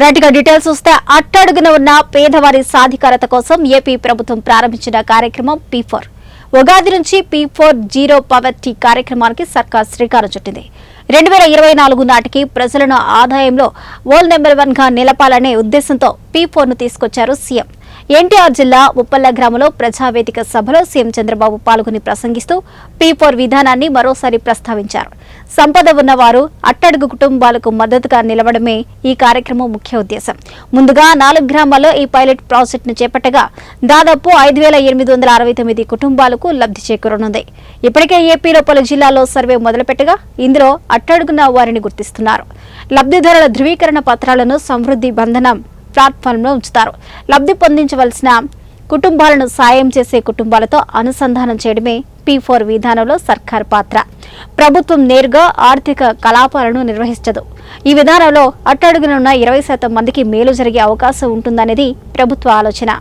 రైట్గా details వస్తే అట్టడుగున ఉన్న పేదవారి సాధికారత కోసం ఏపీ ప్రభుత్వం ప్రారంభించిన కార్యక్రమం P4. ఉగాది నుంచి P4 జీరో పవర్టీ కార్యక్రమానికి సర్కార్ శ్రీకారం చుట్టింది. 2024 నాటికి ప్రజలను ఆదాయంలో వరల్డ్ నెంబర్ 1గా నిలపాలనే ఉద్దేశంతో P4ను తీసుకొచ్చారు సీఎం. ఎన్టీఆర్ జిల్లా ఉప్పల్ల గ్రామంలో ప్రజావేదిక సభలో సీఎం చంద్రబాబు పాల్గొని ప్రసంగిస్తూ P4 విధానాన్ని మరోసారి ప్రస్తావించారు. సంపద ఉన్నవారు అట్టడుగు కుటుంబాలకు మద్దతుగా నిలవడమే ఈ కార్యక్రమం ముఖ్య ఉద్దేశం. ముందుగా 4 గ్రామాల్లో ఈ పైలట్ ప్రాజెక్టును చేపట్టగా దాదాపు 5,869 కుటుంబాలకు లబ్ధి చేకూరనుంది. ఇప్పటికే ఏపీలో పలు జిల్లాల్లో సర్వే మొదలుపెట్టగా ఇందులో అట్టడుగున వారిని గుర్తిస్తున్నారు. లబ్ధిదారుల ధృవీకరణ పత్రాలను సమృద్ధి బంధనం ప్లాట్ఫామ్లో ఉంచుతారు. లబ్ధి పొందించవలసిన కుటుంబాలను సాయం చేసే కుటుంబాలతో అనుసంధానం చేయడమే P4 విధానంలో సర్కార్ పాత్ర. ప్రభుత్వం నేరుగా ఆర్థిక కలాపాలను నిర్వహించదు. ఈ విధానంలో అట్టడుగునున్న 20% మందికి మేలు జరిగే అవకాశం ఉంటుందనేది ప్రభుత్వ ఆలోచన.